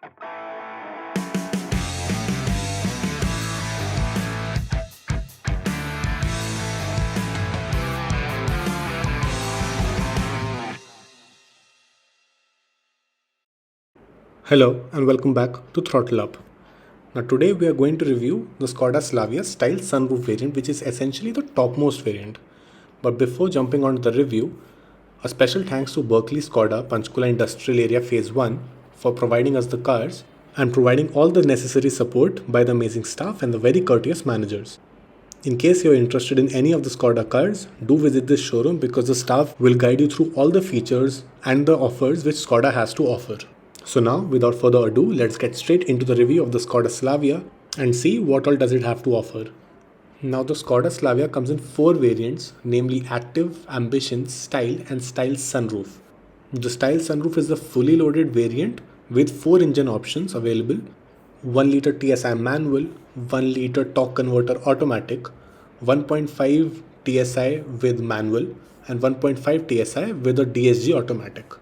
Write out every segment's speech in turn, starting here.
Hello and welcome back to Throttle Up. Now today we are going to review the Skoda Slavia Style Sunroof variant, which is essentially the topmost variant. But before jumping on to the review, a special thanks to Berkeley Skoda Panchkula Industrial Area Phase 1 for providing us the cars and providing all the necessary support by the amazing staff and the very courteous managers. In case you're interested in any of the Skoda cars, do visit this showroom because the staff will guide you through all the features and the offers which Skoda has to offer. So now, without further ado, let's get straight into the review of the Skoda Slavia and see what all does it have to offer. Now the Skoda Slavia comes in 4 variants, namely Active, Ambition, Style and Style Sunroof. The Style Sunroof is the fully loaded variant with 4 engine options available: 1 litre TSI manual, 1 litre torque converter automatic, 1.5 TSI with manual and 1.5 TSI with a DSG automatic.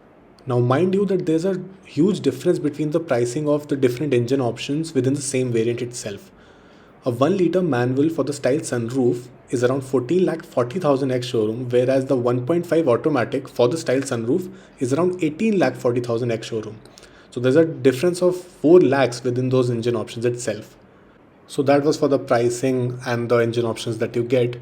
Now mind you that there's a huge difference between the pricing of the different engine options within the same variant itself. A 1 litre manual for the Style Sunroof is around 14,40,000 ex showroom, whereas the 1.5 automatic for the Style Sunroof is around 18,40,000 ex showroom. So there's a difference of 4 lakhs within those engine options itself. So that was for the pricing and the engine options that you get.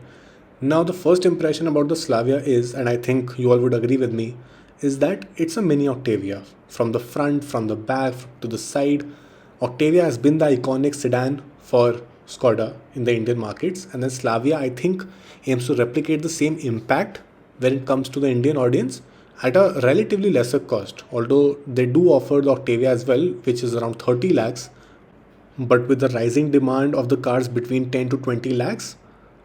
Now the first impression about the Slavia is, and I think you all would agree with me, is that it's a mini Octavia. From the front, from the back, to the side, Octavia has been the iconic sedan for Skoda in the Indian markets, and then Slavia, I think, aims to replicate the same impact when it comes to the Indian audience at a relatively lesser cost, although they do offer the Octavia as well, which is around 30 lakhs. But with the rising demand of the cars between 10 to 20 lakhs,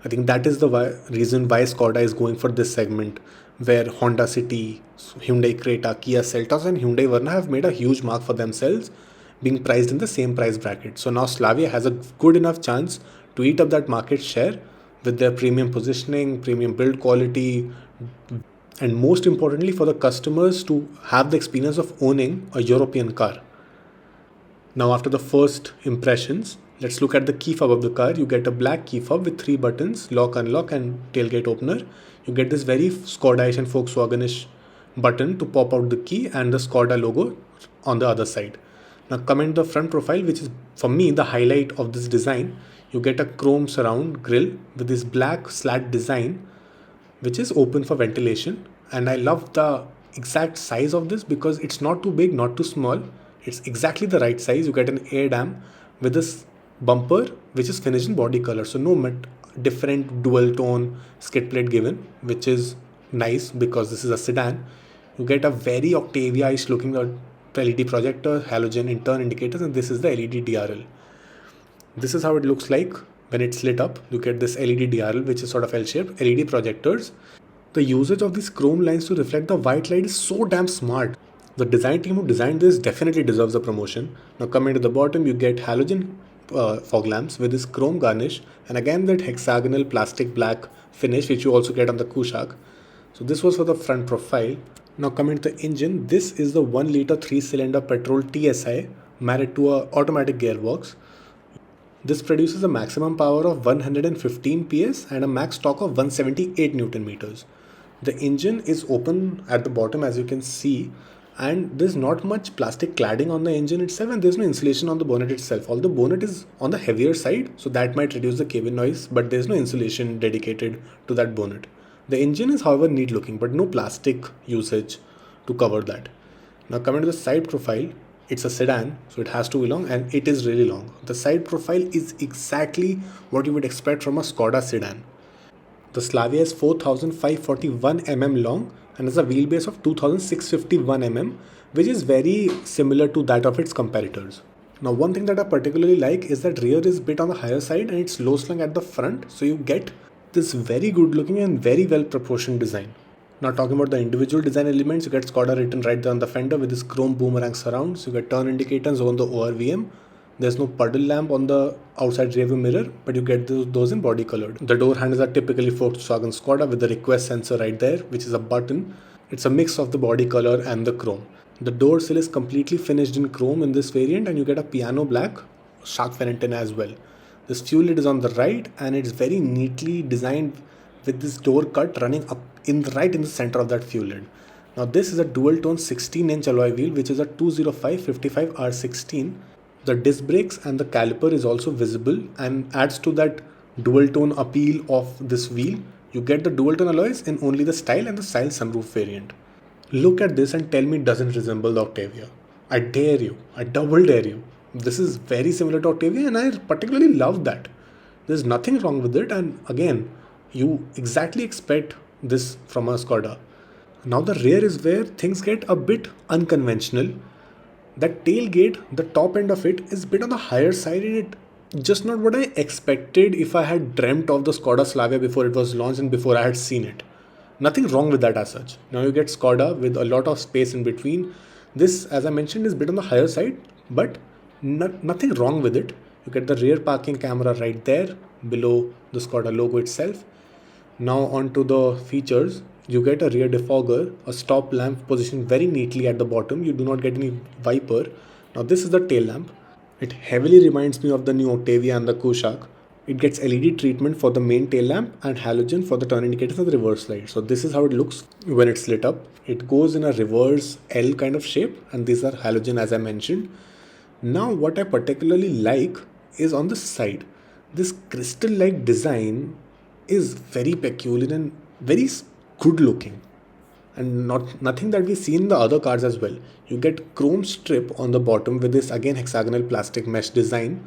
I think that is the reason why Skoda is going for this segment, where Honda City, Hyundai Creta, Kia Seltos and Hyundai Verna have made a huge mark for themselves, being priced in the same price bracket. So now Slavia has a good enough chance to eat up that market share with their premium positioning, premium build quality, and most importantly for the customers to have the experience of owning a European car. Now after the first impressions, let's look at the key fob of the car. You get a black key fob with 3 buttons: lock, unlock and tailgate opener. You get this very Skoda-ish and Volkswagen-ish button to pop out the key and the Skoda logo on the other side. Now coming to the front profile, which is for me the highlight of this design, you get a chrome surround grille with this black slat design which is open for ventilation, and I love the exact size of this because it's not too big, not too small. It's exactly the right size. You get an air dam with this bumper which is finished in body color, so no different dual tone skid plate given, which is nice because this is a sedan. You get a very Octavia-ish looking LED projector, halogen in turn indicators, and this is the LED DRL. This is how it looks like when it's lit up. You get this LED DRL which is sort of L-shaped, LED projectors. The usage of these chrome lines to reflect the white light is so damn smart. The design team who designed this definitely deserves a promotion. Now coming to the bottom, you get halogen fog lamps with this chrome garnish, and again that hexagonal plastic black finish which you also get on the Kushak. So this was for the front profile. Now coming to the engine, this is the 1 litre 3-cylinder petrol TSI married to a automatic gearbox. This produces a maximum power of 115 PS and a max torque of 178 Newton meters. The engine is open at the bottom, as you can see, and there's not much plastic cladding on the engine itself, and there's no insulation on the bonnet itself. Although bonnet is on the heavier side, so that might reduce the cabin noise, but there's no insulation dedicated to that bonnet. The engine is however neat looking, but no plastic usage to cover that. Now coming to the side profile, it's a sedan, so it has to be long, and it is really long. The side profile is exactly what you would expect from a Skoda sedan. The Slavia is 4,541 mm long and has a wheelbase of 2,651 mm, which is very similar to that of its competitors. Now one thing that I particularly like is that rear is a bit on the higher side and it's low slung at the front, so you get this very good looking and very well proportioned design. Now talking about the individual design elements, you get Skoda written right there on the fender with this chrome boomerang surrounds. You get turn indicators on the ORVM. There's no puddle lamp on the outside rearview mirror, but you get those in body colored. The door handles are typically Volkswagen Skoda with the request sensor right there, which is a button. It's a mix of the body color and the chrome. The door sill is completely finished in chrome in this variant, and you get a piano black shark fin antenna as well. This fuel lid is on the right, and it's very neatly designed with this door cut running up right in the center of that fuel lid. Now this is a dual tone 16-inch alloy wheel, which is a 205/55 R16. The disc brakes and the caliper is also visible and adds to that dual tone appeal of this wheel. You get the dual tone alloys in only the Style and the Style Sunroof variant. Look at this and tell me it doesn't resemble the Octavia. I dare you. I double dare you. This is very similar to Octavia, and I particularly love that. There's nothing wrong with it, and again, you exactly expect this from a Skoda. Now the rear is where things get a bit unconventional. That tailgate, the top end of it is a bit on the higher side, and it just not what I expected if I had dreamt of the Skoda Slavia before it was launched and before I had seen it. Nothing wrong with that as such. Now you get Skoda with a lot of space in between. This, as I mentioned, is a bit on the higher side, but nothing wrong with it. You get the rear parking camera right there below the Skoda logo itself. Now onto the features. You get a rear defogger, a stop lamp positioned very neatly at the bottom. You do not get any wiper. Now this is the tail lamp. It heavily reminds me of the new Octavia and the Kushaq. It gets LED treatment for the main tail lamp and halogen for the turn indicators and the reverse light. So this is how it looks when it's lit up. It goes in a reverse L kind of shape, and these are halogen as I mentioned. Now what I particularly like is on the side. This crystal-like design is very peculiar and very good looking, and nothing that we see in the other cars as well. You get chrome strip on the bottom with this again hexagonal plastic mesh design,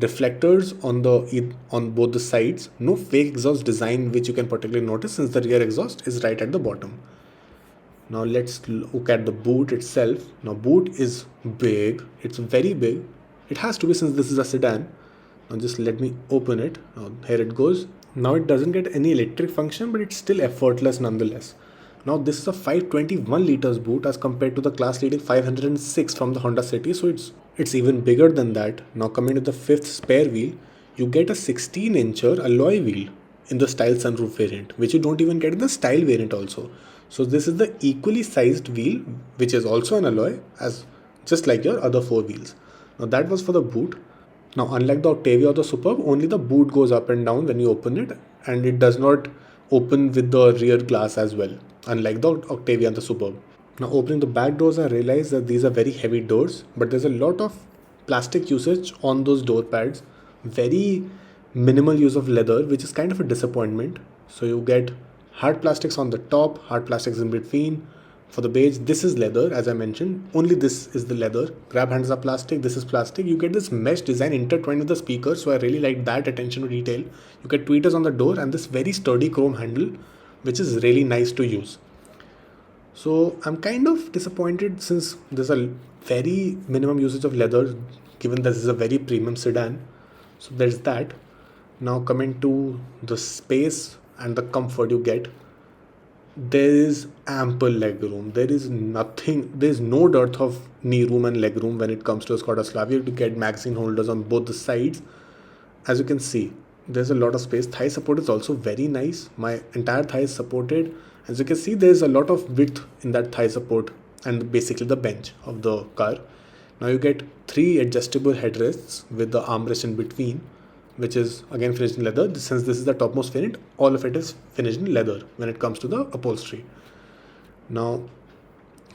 reflectors on both the sides, no fake exhaust design which you can particularly notice since the rear exhaust is right at the bottom. Now let's look at the boot itself. Now boot is big, it's very big. It has to be since this is a sedan. Now just let me open it. Now here it goes. Now it doesn't get any electric function, but it's still effortless nonetheless. Now this is a 521 liters boot as compared to the class leading 506 from the Honda City, so it's even bigger than that. Now coming to the fifth spare wheel, you get a 16-incher alloy wheel in the Style Sunroof variant, which you don't even get in the Style variant also. So this is the equally sized wheel, which is also an alloy, as just like your other four wheels. Now that was for the boot. Now unlike the Octavia or the Superb, only the boot goes up and down when you open it, and it does not open with the rear glass as well, unlike the Octavia and the Superb. Now opening the back doors, I realized that these are very heavy doors, but there's a lot of plastic usage on those door pads, very minimal use of leather, which is kind of a disappointment. So you get hard plastics on the top, hard plastics in between. For the beige, this is leather, as I mentioned. Only this is the leather. Grab handles are plastic, this is plastic. You get this mesh design intertwined with the speaker, so I really like that attention to detail. You get tweeters on the door and this very sturdy chrome handle, which is really nice to use. So I'm kind of disappointed since there's a very minimum usage of leather, given this is a very premium sedan. So there's that. Now coming to the space and the comfort you get. There is ample leg room. There is no dearth of knee room and leg room when it comes to a Skoda Slavia. To get magazine holders on both the sides. As you can see, there's a lot of space. Thigh support is also very nice. My entire thigh is supported. As you can see, there's a lot of width in that thigh support and basically the bench of the car. Now you get 3 adjustable headrests with the armrest in between, which is again finished in leather. Since this is the topmost variant, all of it is finished in leather when it comes to the upholstery. Now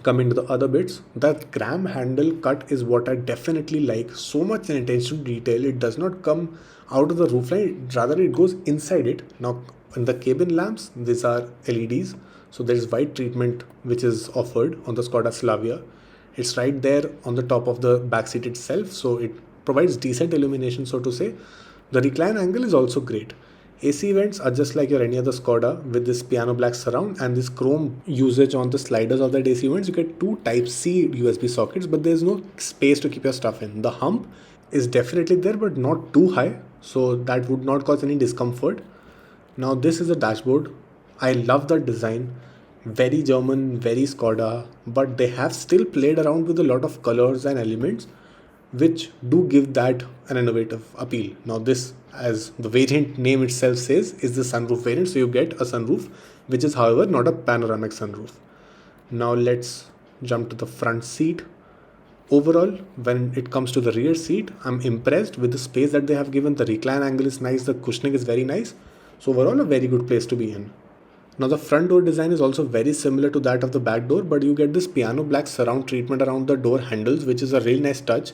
coming to the other bits, that cram handle cut is what I definitely like. So much attention to detail. It does not come out of the roofline, rather it goes inside it. Now in the cabin lamps, these are LEDs, so there is white treatment which is offered on the Skoda Slavia. It's right there on the top of the back seat itself, so it provides decent illumination, so to say. The recline angle is also great. AC vents are just like your any other Skoda with this piano black surround and this chrome usage on the sliders of that AC vents. You get 2 Type-C USB sockets, but there's no space to keep your stuff in. The hump is definitely there, but not too high, so that would not cause any discomfort. Now this is the dashboard. I love the design. Very German, very Skoda, but they have still played around with a lot of colors and elements which do give that an innovative appeal. Now this, as the variant name itself says, is the sunroof variant, so you get a sunroof, which is however not a panoramic sunroof. Now let's jump to the front seat. Overall, when it comes to the rear seat, I'm impressed with the space that they have given. The recline angle is nice, the cushioning is very nice. So overall, a very good place to be in. Now the front door design is also very similar to that of the back door, but you get this piano black surround treatment around the door handles, which is a really nice touch.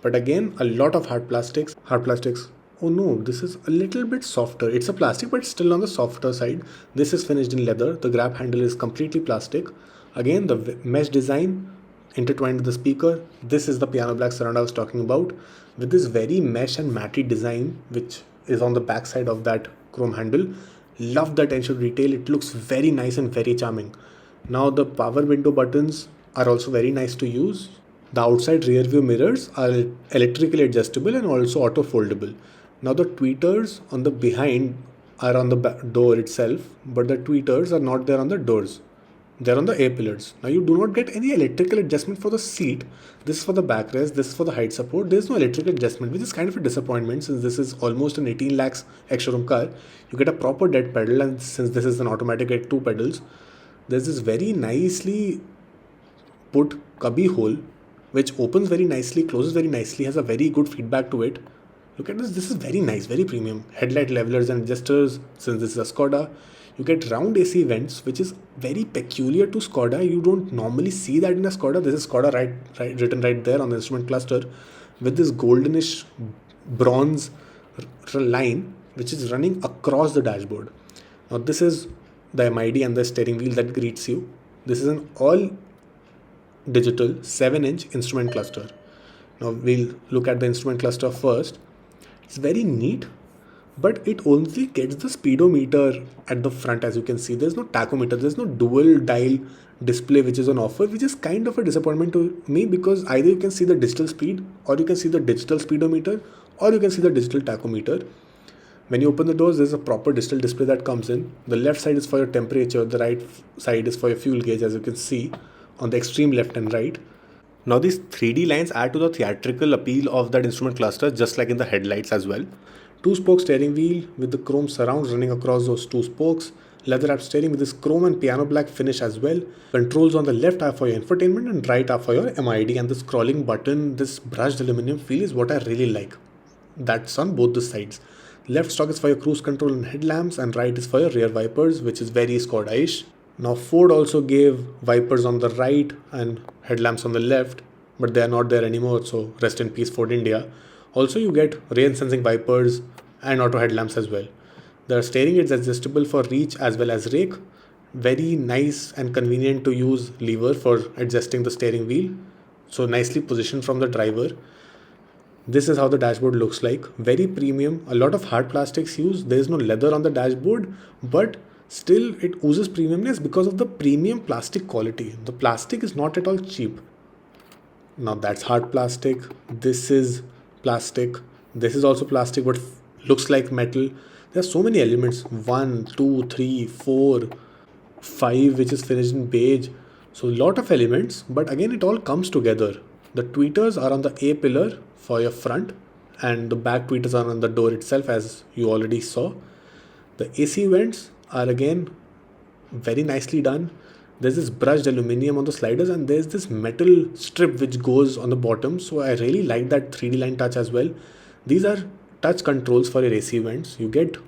But again, a lot of hard plastics. Hard plastics. Oh no, this is a little bit softer. It's a plastic, but still on the softer side. This is finished in leather. The grab handle is completely plastic. Again, the mesh design intertwined with the speaker. This is the piano black surround I was talking about, with this very mesh and matte design, which is on the back side of that chrome handle. Love the attention to detail. It looks very nice and very charming. Now the power window buttons are also very nice to use. The outside rear view mirrors are electrically adjustable and also auto foldable. Now the tweeters on the behind are on the door itself, but the tweeters are not there on the doors. They're on the A pillars. Now you do not get any electrical adjustment for the seat. This is for the backrest, this is for the height support. There's no electrical adjustment, which is kind of a disappointment since this is almost an 18 lakhs ex-showroom car. You get a proper dead pedal, and since this is an automatic at 2 pedals, there's this very nicely put cubby hole which opens very nicely, closes very nicely, has a very good feedback to it. Look at this is very nice, very premium. Headlight levelers and adjusters, since this is a Skoda. You get round AC vents, which is very peculiar to Skoda. You don't normally see that in a Skoda. This is Skoda written right there on the instrument cluster, with this goldenish bronze line which is running across the dashboard. Now this is the MID and the steering wheel that greets you. This is an all digital 7-inch instrument cluster. Now we'll look at the instrument cluster first. It's very neat, but it only gets the speedometer at the front. As you can see, there's no tachometer, there's no dual dial display which is on offer, which is kind of a disappointment to me, because either you can see the digital speed, or you can see the digital speedometer, or you can see the digital tachometer. When you open the doors, there's a proper digital display that comes in. The left side is for your temperature, the right side is for your fuel gauge, as you can see on the extreme left and right. Now these 3D lines add to the theatrical appeal of that instrument cluster, just like in the headlights as well. 2-spoke steering wheel with the chrome surrounds running across those 2 spokes. Leather wrapped steering with this chrome and piano black finish as well. Controls on the left are for your infotainment and right are for your MID, and the scrolling button, this brushed aluminum feel is what I really like. That's on both the sides. Left stalk is for your cruise control and headlamps, and right is for your rear wipers, which is very Skoda-ish. Now Ford also gave wipers on the right and headlamps on the left, but they are not there anymore, so rest in peace Ford India. Also you get rain sensing wipers and auto headlamps as well. The steering is adjustable for reach as well as rake. Very nice and convenient to use lever for adjusting the steering wheel. So nicely positioned from the driver. This is how the dashboard looks like. Very premium. A lot of hard plastics used. There is no leather on the dashboard, but still it oozes premiumness because of the premium plastic quality. The plastic is not at all cheap. Now that's hard plastic. This is plastic. This is also plastic but looks like metal. There are so many elements. 1, 2, 3, 4, 5, which is finished in beige. So a lot of elements, but again it all comes together. The tweeters are on the A pillar for your front, and the back tweeters are on the door itself, as you already saw. The AC vents are again very nicely done. There's this brushed aluminum on the sliders, and there's this metal strip which goes on the bottom. So I really like that 3D line touch as well. These are touch controls for your AC vents. You get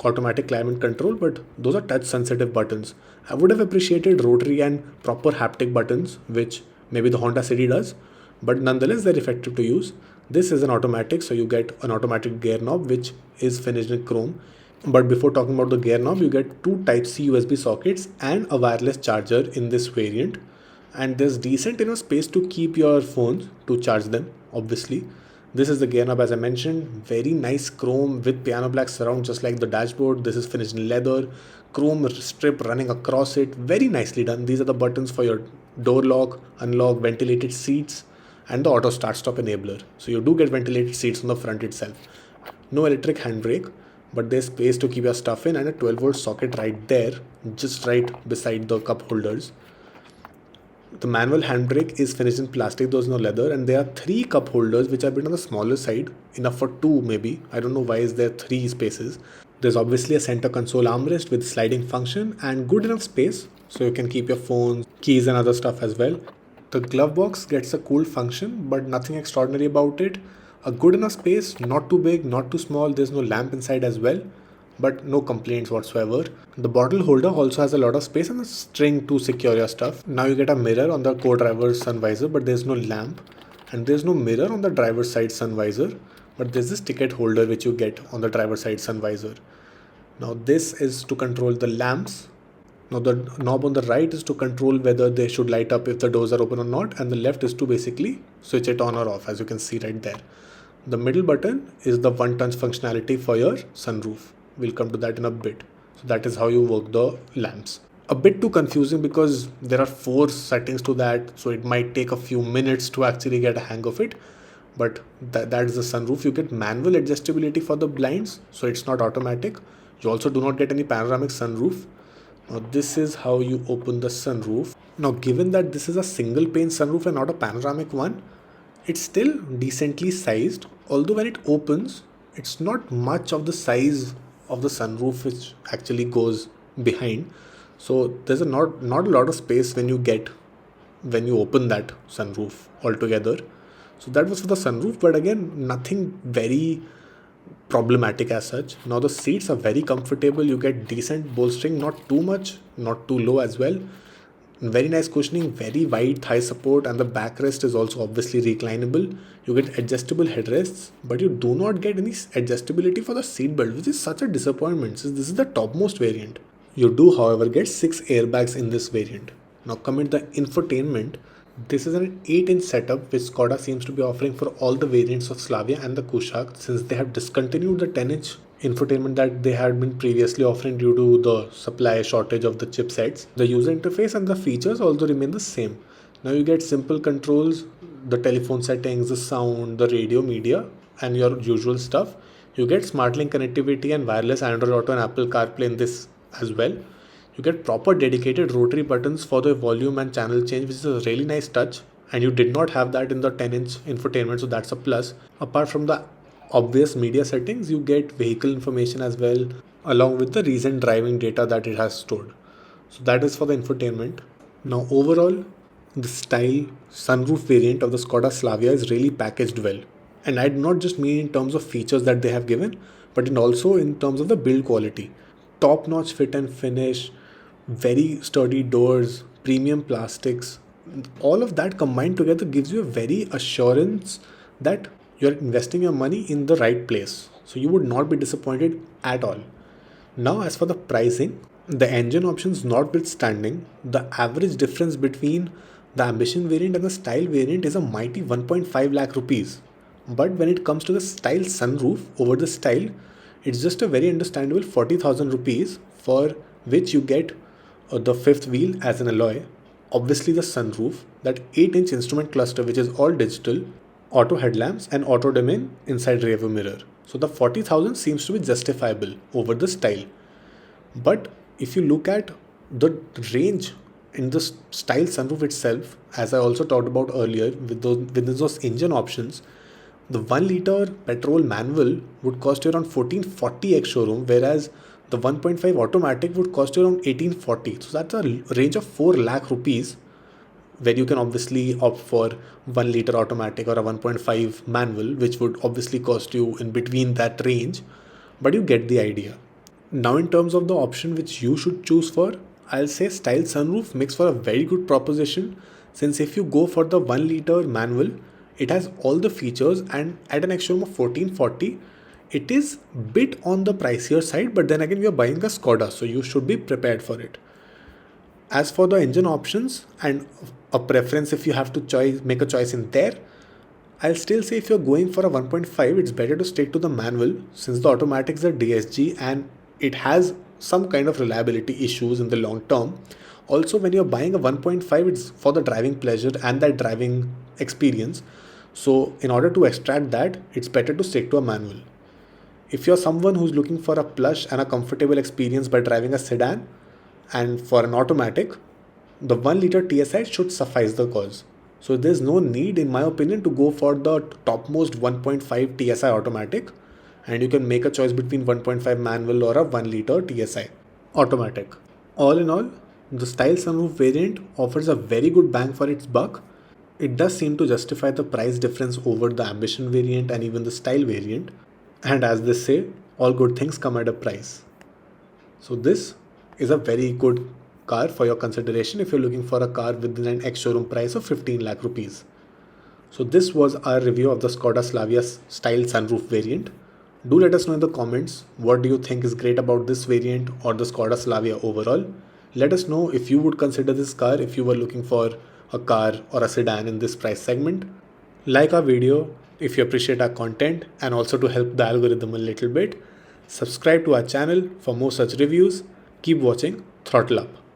automatic climate control, but those are touch sensitive buttons. I would have appreciated rotary and proper haptic buttons, which maybe the Honda City does, but nonetheless they're effective to use. This is an automatic, so you get an automatic gear knob which is finished in chrome. But before talking about the gear knob, you get 2 Type-C USB sockets and a wireless charger in this variant. And there's decent enough space to keep your phones to charge them, obviously. This is the gear knob, as I mentioned. Very nice chrome with piano black surround, just like the dashboard. This is finished in leather. Chrome strip running across it. Very nicely done. These are the buttons for your door lock, unlock, ventilated seats, and the auto start stop enabler. So you do get ventilated seats on the front itself. No electric handbrake, but there's space to keep your stuff in, and a 12-volt socket right there, just right beside the cup holders. The manual handbrake is finished in plastic, there's no leather, and there are 3 cup holders which are a bit on the smaller side, enough for 2 maybe. I don't know why is there 3 spaces. There's obviously a center console armrest with sliding function and good enough space so you can keep your phones, keys and other stuff as well. The glove box gets a cool function, but nothing extraordinary about it. A good enough space, not too big, not too small. There's no lamp inside as well, but no complaints whatsoever. The bottle holder also has a lot of space and a string to secure your stuff. Now you get a mirror on the co-driver's sun visor, but there's no lamp. And there's no mirror on the driver's side sun visor, but there's this ticket holder which you get on the driver's side sun visor. Now this is to control the lamps. Now the knob on the right is to control whether they should light up if the doors are open or not, and the left is to basically switch it on or off, as you can see right there. The middle button is the one touch functionality for your sunroof. We'll come to that in a bit. So that is how you work the lamps. A bit too confusing because there are 4 settings to that, so it might take a few minutes to actually get a hang of it. But that is the sunroof. You get manual adjustability for the blinds, so it's not automatic. You also do not get any panoramic sunroof. Now this is how you open the sunroof. Now given that this is a single pane sunroof and not a panoramic one, it's still decently sized, although when it opens, it's not much of the size of the sunroof which actually goes behind. So there's not a lot of space when you open that sunroof altogether. So that was for the sunroof, but again, nothing very problematic as such. Now the seats are very comfortable. You get decent bolstering, not too much, not too low as well. Very nice cushioning, very wide thigh support, and the backrest is also obviously reclinable. You get adjustable headrests, but you do not get any adjustability for the seat belt, which is such a disappointment since this is the topmost variant. You do, however, get 6 airbags in this variant. Now coming to the infotainment, this is an 8-inch setup which Skoda seems to be offering for all the variants of Slavia and the Kushaq, since they have discontinued the 10-inch infotainment that they had been previously offering due to the supply shortage of the chipsets. The user interface and the features also remain the same. Now you get simple controls, the telephone settings, the sound, the radio media, and your usual stuff. You get SmartLink connectivity and wireless Android Auto and Apple CarPlay in this as well. You get proper dedicated rotary buttons for the volume and channel change, which is a really nice touch, and you did not have that in the 10-inch infotainment, so that's a plus. Apart from the obvious media settings, you get vehicle information as well, along with the recent driving data that it has stored. So that is for the infotainment. Now overall, the Style Sunroof variant of the Skoda Slavia is really packaged well. And I do not just mean in terms of features that they have given, but also in terms of the build quality. Top-notch fit and finish, very sturdy doors, premium plastics, all of that combined together gives you a very assurance that you're investing your money in the right place. So you would not be disappointed at all. Now as for the pricing, the engine options notwithstanding, the average difference between the Ambition variant and the Style variant is a mighty 1.5 lakh rupees. But when it comes to the Style Sunroof over the Style, it's just a very understandable 40,000 rupees, for which you get the fifth wheel as an alloy, obviously the sunroof, that 8-inch instrument cluster which is all digital, auto headlamps and auto dimming inside rearview mirror. So the 40,000 seems to be justifiable over the Style. But if you look at the range in the Style Sunroof itself, as I also talked about earlier, with those engine options, the 1 liter petrol manual would cost you around 1440 ex showroom, whereas the 1.5 automatic would cost you around 1840. So that's a range of 4 lakh rupees, where you can obviously opt for 1 liter automatic or a 1.5 manual, which would obviously cost you in between that range, but you get the idea. Now in terms of the option which you should choose for, I'll say Style Sunroof makes for a very good proposition, since if you go for the 1 liter manual, it has all the features, and at an ex showroom of 1440, it is bit on the pricier side, but then again, you're buying a Skoda, so you should be prepared for it. As for the engine options and a preference, if you have to make a choice in there, I'll still say if you're going for a 1.5, it's better to stick to the manual, since the automatics are DSG and it has some kind of reliability issues in the long term. Also, when you're buying a 1.5, it's for the driving pleasure and that driving experience. So in order to extract that, it's better to stick to a manual. If you're someone who's looking for a plush and a comfortable experience by driving a sedan, and for an automatic, the 1 liter TSI should suffice the cause. So there's no need, in my opinion, to go for the topmost 1.5 TSI automatic, and you can make a choice between 1.5 manual or a 1 liter TSI automatic. All in all, the Style Sunroof variant offers a very good bang for its buck, It does seem to justify the price difference over the ambition variant and even the style variant. And as they say, all good things come at a price. So this is a very good car for your consideration if you're looking for a car within an ex-showroom price of 15 lakh rupees. So this was our review of the Skoda Slavia Style Sunroof variant. Do let us know in the comments what do you think is great about this variant or the Skoda Slavia overall. Let us know if you would consider this car if you were looking for a car or a sedan in this price segment. Like our video if you appreciate our content and also to help the algorithm a little bit. Subscribe to our channel for more such reviews. Keep watching Throttle Up.